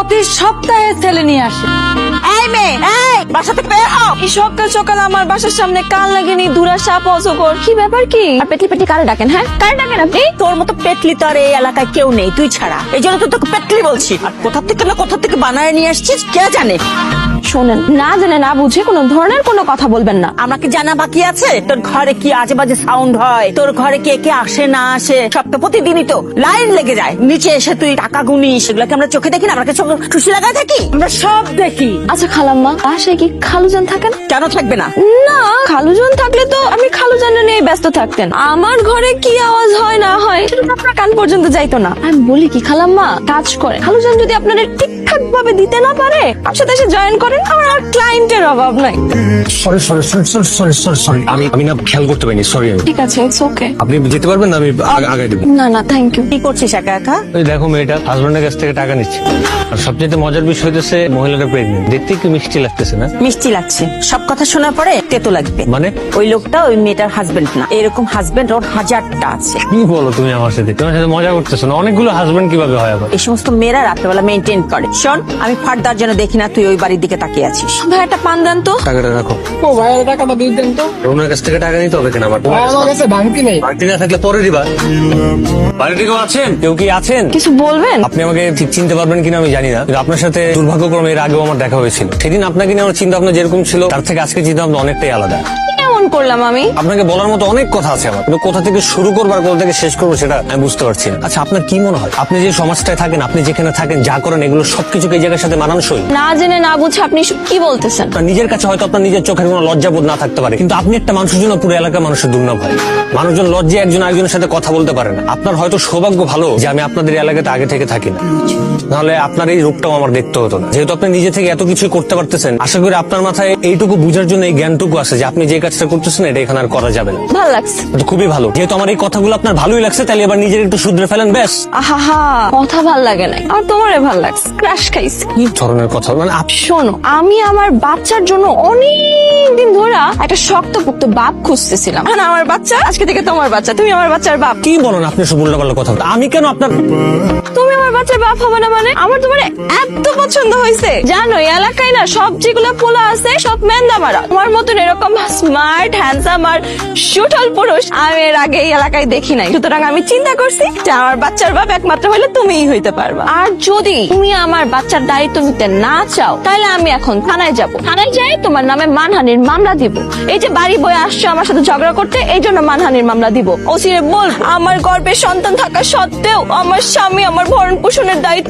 প্রতি সপ্তাহে ছেলে নিয়ে আসে। এই মেয়ে, এই বাসা থেকে বের হও। এই সকাল সকাল আমার বাসার সামনে কাল লাগেনি ধুরা সাপ অজগর, কি ব্যাপার কি? আর পেটলি পেটলি কারে ডাকেন? হ্যাঁ কারে ডাকেন আপনি? তোর মতো পেটলি তো আর এই এলাকায় কেউ নেই, তুই ছাড়া। এই জন্য তো তোকে পেটলি বলছি। আর কোথা থেকে বানায় নিয়ে আসছিস কে জানে। শোনেন, না জেনে না বুঝে কোনো ধরনের কোনো কথা বলবেন না। আমাকে জানা বাকি আছে তোর ঘরে কি আজে বাজে সাউন্ড হয়, তোর ঘরে কে কে আসে না আসে, সব তো প্রতিদিনই তো লাইন লেগে যায়। নিচে এসে তুই টাকা গুনিস, সেগুলোকে আমরা চোখে দেখি না? আমরা চোখে খুশি লাগায় থাকি? আমরা সব দেখি। আচ্ছা খালাম্মা, বাসায় কি খালুজান থাকেন? কেন থাকবে না? না, খালুজান থাকলে তো আমি খালুজান নিয়ে ব্যস্ত থাকতেন। আমার ঘরে কি আওয়াজ হয় না হয় সেটা তো আপনার কান পর্যন্ত যাইতো না। আমি বলি কি খালাম্মা, কাজ করে খালুজান যদি আপনাদের ঠিকঠাক ভাবে দিতে না পারে, আমার সাথে এসে জয়েন করেন, আমার আর ক্লায়েন্টের অভাব নাই। সরি আমি না খেয়াল করতে পারিনি, সরি। ঠিক আছে, ইটস ওকে। আপনি যেতে পারবেন না? আমি আগে দেবো। না না, থ্যাংক ইউ। কি করছিস একা একা? ওই দেখো মেয়েটা হাজবেন্ডের কাছ থেকে টাকা নিচ্ছে। আর সবচেয়ে মজার বিষয় হচ্ছে মহিলাটা প্রেগনেন্ট। দেখতে একটু মিষ্টি লাগতেছে না? মিষ্টি লাগছে, সব কথা শোনার পরে তেতো লাগবে। মানে ওই লোকটা ওই মেয়েটার হাজবেন্ড না, এরকম হাজবেন্ড ওর হাজারটা আছে। কি বলো তুমি আমার সাথে? তোমার সাথে মজা করতেছো না? অনেকগুলো হাজবেন্ড কিভাবে হয় আবার? এই সমস্ত মেয়েরা রাত্রেবেলা মেনটেন করে। শোন, আমি ফার্দার যেন দেখি না তুই ওই বাড়ির দিকে তাকিয়ে আছিস। ভাই একটা পান দেন তো। টাকাটা রাখো। ও ভাই টাকাটা দিয়ে দেন তো। ওনার কাছ থেকে টাকা নিতে হবে কেন? আমার আমার কাছে ভাঙতি নেই। বাড়িতে না থাকলে পরে দিবা। বাড়িতে কেউ আছেন? কেউ কি আছেন? কিছু বলবেন? আপনি আমাকে ঠিক চিনতে পারবেন কিনা আমি জানি না, কিন্তু আপনার সাথে দুর্ভাগ্যক্রমে এর আগেও আমার দেখা হয়েছিল। সেদিন আপনাকে নিয়ে আমার চিন্তা ভাবনা যেরকম ছিল তার থেকে আজকে চিন্তা ভাবনা অনেকটাই আলাদা। কেমন করলাম আমি? আপনাকে বলার মতো অনেক কথা আছে আমার, কিন্তু কোথা থেকে শুরু করবো আর কোথা থেকে শেষ করবো সেটা আমি বুঝতে পারছি না। আচ্ছা, আপনার কি মনে হয় আপনি যে সমাজটায় থাকেন, আপনি যেখানে থাকেন, যা করেন, এগুলো সবকিছুকে এই জায়গার সাথে মানানসই? না জেনে না বুঝে আপনি এসব কি বলতেছেন? আপনার নিজের কাছে হয়তো আপনার নিজের চোখের কোনো লজ্জাবোধ না থাকতে পারে, কিন্তু আপনি একটা মানুষের জন্য পুরো এলাকার মানুষের দুর্নাম হয়। মানুষজন লজ্জায় একজন আরেকজনের সাথে কথা বলতে পারে না। আপনার হয়তো সৌভাগ্য ভালো যে আমি আপনাদের এলাকাতে আগে থেকে থাকি না, নাহলে আপনার এই রূপটাও আমার দেখতে হতো না। যেহেতু আপনি নিজে থেকে এত কিছু করতে পারতেছেন, আশা করি আপনার মাথায় এইটুকু বুঝার জন্য এই জ্ঞানটুকু আছে যে আপনি যে কাজটা করতেছেন এটা এখানে আর করা যাবে না। ভালো লাগছে। তো খুবই ভালো, যেহেতু আমার এই কথাগুলো আপনার ভালোই লাগছে, তাহলে এবার নিজের একটু শুধরে ফেলেন ব্যাস। আহা, কথা ভাল লাগে নাই, আর তোমারে ভাল লাগছে। ক্রাশ খাইছে। কি ধরনের কথা মানে শোনো, আমি আমার বাচ্চার জন্য অনেক দিন ধরে একটা শক্তপোক্ত বাপ খুঁজতেছিলাম। আর আমার বাচ্চা আজকে থেকে তোমার বাচ্চা, তুমি আমার বাচ্চার বাপ। কি বলেন আপনি? সব উল্টাপাল্টা কথা বলেন। আমি কেন আপনার? তুমি আমার বাচ্চার বাপ হবে না মানে? আমার তোমার এত পছন্দ হয়েছে, জানো এই এলাকায় না সব যেগুলো পোলা আছে সব মেন্দা মারা। তোমার মতন এরকম স্মার্ট হ্যান্ডসাম আর সুঠল পুরুষ আমি এর আগে এই এলাকায় দেখি নাই। সুতরাং আমি চিন্তা করছি যে আমার বাচ্চার বাপ একমাত্র হলে তুমিই হইতে পারবা। আর যদি তুমি আমার বাচ্চার দায়িত্ব নিতে না চাও, তাহলে আমি এখন থানায় যাব। থানায় যাই তোমার নামে মানহানির মামলা দিব। এই যে বাড়ি বয়ে আসছো আমার সাথে ঝগড়া করতে, এই জন্য মানহানির মামলা দিব। ওসিরে বল আমার গর্ভে সন্তান থাকা সত্ত্বেও আমার স্বামী আমার ভরণ পোষণের দায়িত্ব